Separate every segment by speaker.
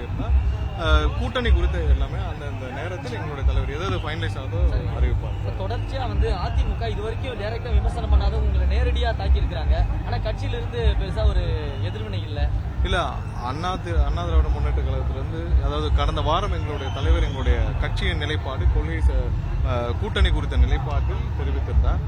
Speaker 1: தெரிவித்திருந்தால் கூட்டணி குறித்த எல்லாமே அந்தந்த நேரத்தில் எங்களுடைய தலைவர் எதாவது ஃபைனலைஸ் ஆகுதோ அறிவிப்பார்.
Speaker 2: தொடர்ச்சியா அதிமுக இது வரைக்கும் டைரக்டா விமர்சனம் பண்ணாத உங்களை நேரடியா தாக்கி இருக்கிறாங்க. ஆனா கட்சியிலிருந்து பெருசா ஒரு எதிர்வினை இல்ல.
Speaker 1: அண்ணா திராவிட முன்னேற்ற கழகத்திலிருந்து அதாவது கடந்த வாரம் எங்களுடைய தலைவர் எங்களுடைய கட்சியின் நிலைப்பாடு கொள்கை கூட்டணி குறித்த நிலைப்பாட்டில் தெரிவித்திருந்தார்.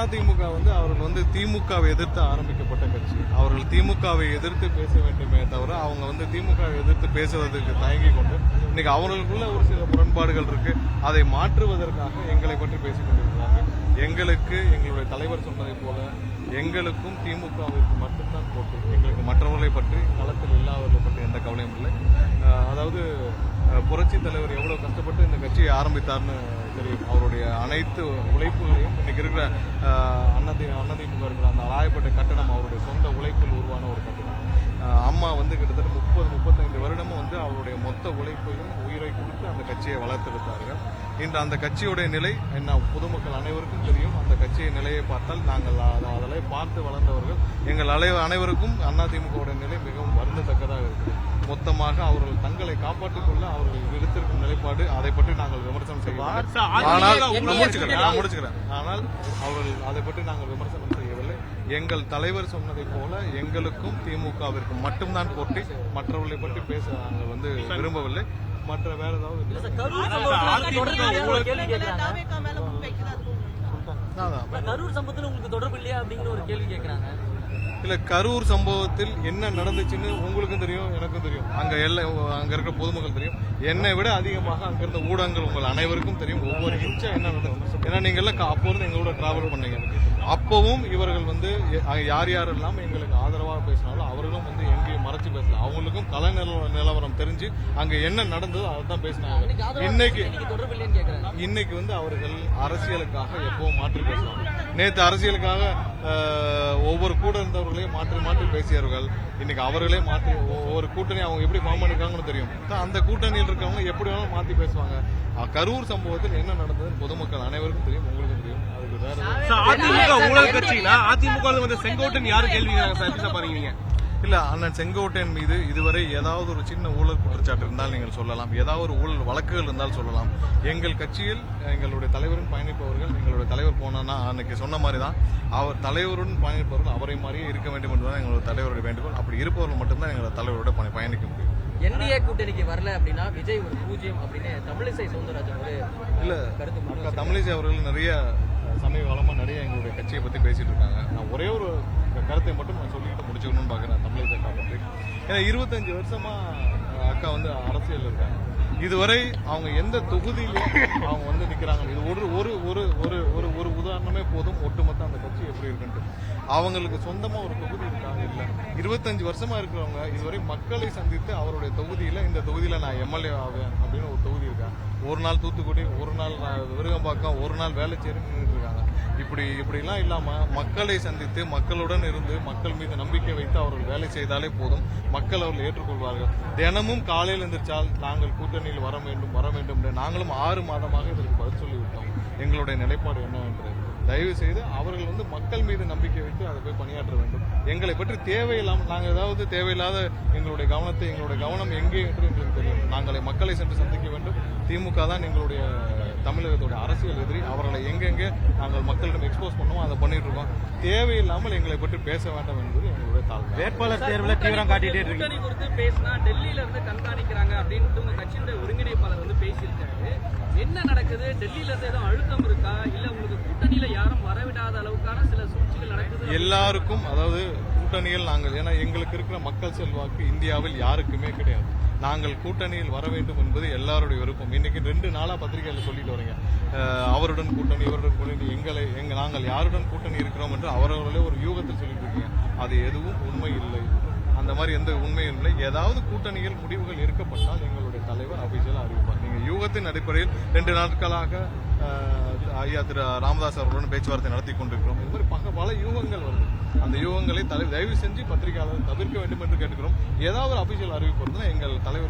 Speaker 1: அதிமுக அவர்கள் திமுகவை எதிர்த்து ஆரம்பிக்கப்பட்ட கட்சி. அவர்கள் திமுகவை எதிர்த்து பேச வேண்டுமே தவிர அவங்க திமுகவை எதிர்த்து பேசுவதற்கு தயங்கி கொண்டு இன்னைக்கு அவர்களுக்குள்ள ஒரு சில முரண்பாடுகள் இருக்கு. அதை மாற்றுவதற்காக எங்களை பற்றி பேசிக் கொண்டிருக்கிறாங்க. எங்களுக்கு எங்களுடைய தலைவர் சொன்னதை போல எங்களுக்கும் திமுகவிற்கு மட்டும்தான் போட்டு, எங்களுக்கு மற்றவர்களை பற்றி களத்தில் இல்லாதவர்களை பற்றி எந்த கவலையும் இல்லை. அதாவது புரட்சி தலைவர் எவ்வளவு கஷ்டப்பட்டு இந்த கட்சியை ஆரம்பித்தார்னு தெரியும். அவருடைய அனைத்து உழைப்புகளையும் இன்னைக்கு இருக்கிற அதிமுக இருக்கிற அந்த ராயப்பட்ட கட்டடம் அவருடைய சொந்த உழைப்பில் உருவான ஒரு கட்டடம். அம்மா கிட்டத்தட்ட 30-35 வருடமும் அவருடைய மொத்த உழைப்பையும் உயிரை கொடுத்து அந்த கட்சியை வளர்த்தெடுத்தார்கள். இன்று அந்த கட்சியுடைய நிலை என்ன பொதுமக்கள் அனைவருக்கும் தெரியும். அந்த கட்சியின் நிலையை பார்த்தால் நாங்கள் அதனை பார்த்து வளர்ந்தவர்கள் எங்கள் அனைவருக்கும் அதிமுகவுடைய நிலை மிகவும் வருந்தத்தக்கதாக இருக்குது. மொத்தமாக அவர்கள் தங்களை காப்பாற்றிக் கொள்ள அவர்கள் எடுத்திருக்கும் நிலைப்பாடு அதை பற்றி நாங்கள் விமர்சனம் செய்யலாம். ஆனால் அவர்கள் அதை பற்றி நாங்கள் விமர்சனம் செய்யவில்லை. எங்கள் தலைவர் சொன்னதை போல எங்களுக்கும் திமுகவிற்கும் மட்டும்தான் போட்டி, மற்றவர்களை பற்றி பேச நாங்கள் விரும்பவில்லை. மற்ற வேற ஏதாவது
Speaker 2: கரூர் சம்பவத்தில் உங்களுக்கு தொடர்பு இல்லையா அப்படிங்கிற ஒரு கேள்வி கேட்கிறாங்க.
Speaker 1: கரூர் சம்பவத்தில் என்ன நடந்துச்சுன்னு உங்களுக்கும் தெரியும், எனக்கும் தெரியும், அங்க இருக்கிற பொதுமக்கள் தெரியும். என்னை விட அதிகமாக அங்க இருந்த ஊடகங்கள் உங்கள் அனைவருக்கும் தெரியும். ஒவ்வொரு இன்ச்சா என்ன நடந்தது. ஏன்னா நீங்க எல்லாம் அப்போ இருந்து எங்களோட டிராவல் பண்ணீங்க. அப்பவும் இவர்கள் யார் யாரெல்லாம் எங்களுக்கு ஆதரவாக பேசினாலும் அவர்களும் எங்கேயும் மறைச்சு பேசல. அவங்களுக்கும் கல நிலவரம் தெரிஞ்சு அங்க என்ன நடந்ததோ அதான் பேசினாங்க. இன்னைக்கு அவர்கள் அரசியலுக்காக எப்பவும் மாற்றி பேசுவாங்க. நேற்று அரசியலுக்காக ஒவ்வொரு கூட இருந்தவர்களையும் மாற்றி பேசியவர்கள் இன்னைக்கு அவர்களே மாற்றி ஒவ்வொரு கூட்டணி அவங்க எப்படி ஃபார்ம் பண்ணிருக்காங்கன்னு தெரியும். அந்த கூட்டணியில் இருக்கவங்க எப்படி வேணாலும் மாற்றி பேசுவாங்க. கரூர் சம்பவத்தில் என்ன நடந்தது பொதுமக்கள் அனைவருக்கும் தெரியும், உங்களுக்கும் தெரியும்.
Speaker 3: அதிமுக ஊழல் கட்சினா அதிமுக செங்கோட்டன் யாரு கேள்வி பாருங்க.
Speaker 1: அண்ணன் செங்கோட்டையன் மீது இதுவரை ஏதாவது ஒரு சின்ன ஊழல் குற்றச்சாட்டு இருந்தால் நீங்கள் சொல்லலாம், ஏதாவது ஒரு ஊழல் வழக்குகள் இருந்தால் சொல்லலாம். எங்கள் கட்சியில் எங்களுடைய தலைவருடன் பயணிப்பவர்கள், எங்களுடைய தலைவர் போனா அன்னைக்கு சொன்ன மாதிரி தான் அவர் தலைவருடன் பயணிப்பவர்கள் அவரை மாதிரியே இருக்க வேண்டும் என்றுதான் எங்களுடைய தலைவருடைய வேண்டுகோள். அப்படி இருப்பவர்கள் மட்டும்தான் எங்களுடைய தலைவரோட பயணிக்க முடியும்.
Speaker 2: என்டிஏ கூட்டணிக்கு வரல அப்படின்னா விஜய் ஒரு 0 அப்படின்னு தமிழிசை சவுந்தரராஜன்
Speaker 1: தமிழிசை அவர்கள் நிறைய சமீப காலமா நிறைய எங்களுடைய கட்சியை பத்தி பேசிட்டு இருக்காங்க. நான் ஒரே ஒரு கருத்தை மட்டும் நான் சொல்லிட்டு முடிச்சுக்கணும்னு பாக்குறேன் தமிழிசை அக்கா பற்றி. ஏன்னா 25 வருஷமா அக்கா அரசியல் இருக்காங்க. இதுவரை அவங்க எந்த தொகுதியிலும் அவங்க நிக்கிறாங்க. இது ஒரு உதாரணமே போதும் ஒட்டுமொத்த அந்த கட்சி எப்படி இருக்குன்ட்டு. அவங்களுக்கு சொந்தமா ஒரு தொகுதி இருக்காங்க இல்ல. 25 வருஷமா இருக்கிறவங்க இதுவரை மக்களை சந்தித்து அவருடைய தொகுதியில இந்த தொகுதியில நான் எம்எல்ஏ ஆவேன் அப்படின்னு ஒரு தொகுதி இருக்கா. ஒரு நாள் தூத்துக்குடி, ஒரு நாள் விருகம்பாக்கம், ஒரு நாள் வேலைச்சேரின்னு இருக்காங்க. இப்படிலாம் இல்லாம மக்களை சந்தித்து மக்களுடன் இருந்து மக்கள் மீது நம்பிக்கை வைத்து அவர்கள் வேலை செய்தாலே போதும். மக்கள் அவர்கள் ஏற்றுக்கொள்வார்கள். தினமும் காலையில் எந்திரிச்சால் நாங்கள் கூட்டணியில் வர வேண்டும் நாங்களும் 6 மாதமாக இதற்கு பதில் சொல்லிவிட்டோம். எங்களுடைய நிலைப்பாடு என்னவென்று தயவு செய்து அவர்கள் மக்கள் மீது நம்பிக்கை வைத்து அதை போய் பணியாற்ற வேண்டும். எங்களை பற்றி தேவையில்லாமல் நாங்கள் ஏதாவது தேவையில்லாத எங்களுடைய கவனம் எங்கே என்று எங்களுக்கு தெரியும். நாங்களை மக்களை சென்று சந்திக்க வேண்டும். திமுக தான் எங்களுடைய தமிழகத்துடைய அரசியல் எதிரி. அவர்களை எங்கெங்கே நாங்கள் மக்களிடம் எக்ஸ்போஸ் பண்ணுவோம் அதை பண்ணிட்டு இருக்கோம். தேவையில்லாமல் எங்களை பற்றி பேச வேண்டாம் என்பது எங்களுடைய தாழ்வு.
Speaker 3: வேட்பாளர் தேர்வில் தீவிரம் காட்டிட்டே
Speaker 4: இருக்கு. குறித்து பேசினா டெல்லியில இருந்து கண்காணிக்கிறாங்க அப்படின்னு உங்க கட்சியின் ஒருங்கிணைப்பாளர் பேசியிருக்காரு. என்ன நடக்குது? டெல்லியில இருந்து ஏதோ அழுத்தம் இருக்கா, இல்ல உங்களுக்கு கூட்டணியில யாரும் வரவிடாத அளவுக்கான சில சூழ்ச்சிகள் நடக்குது?
Speaker 1: எல்லாருக்கும் அதாவது கூட்டணியில் நாங்கள் ஏன்னா எங்களுக்கு இருக்கிற மக்கள் செல்வாக்கு இந்தியாவில் யாருக்குமே கிடையாது. நாங்கள் கூட்டணியில் வர வேண்டும் என்பது எல்லாருடைய விருப்பம். இன்னைக்கு 2 நாளா பத்திரிகையில் சொல்லிட்டு வரீங்க, அவருடன் கூட்டணி இவருடன் கூட்டணி, நாங்கள் யாருடன் கூட்டணி இருக்கிறோம் என்று அவர்களே ஒரு யூகத்தில் சொல்லிட்டு இருக்கீங்க. அது எதுவும் உண்மை இல்லை. அந்த மாதிரி எந்த உண்மையும் இல்லை. ஏதாவது கூட்டணியில் முடிவுகள் எடுக்கப்பட்டால் எங்களுடைய தலைவர் அபிஷியலா அறிவிப்பார். நீங்க யூகத்தின் அடிப்படையில் 2 நாட்களாக ஐயா திரு ராமதாஸ் அவர்களுடன் பேச்சுவார்த்தை நடத்தி கொண்டிருக்கிறோம். இது மாதிரி பல யூகங்கள் வருது. அந்த யூகங்களை தயவு செஞ்சு பத்திரிகையாளர் தவிர்க்க வேண்டும் என்று கேட்டுக்கிறோம். ஏதாவது ஒரு அபிஷியல் அறிவிப்பு எங்கள் தலைவர்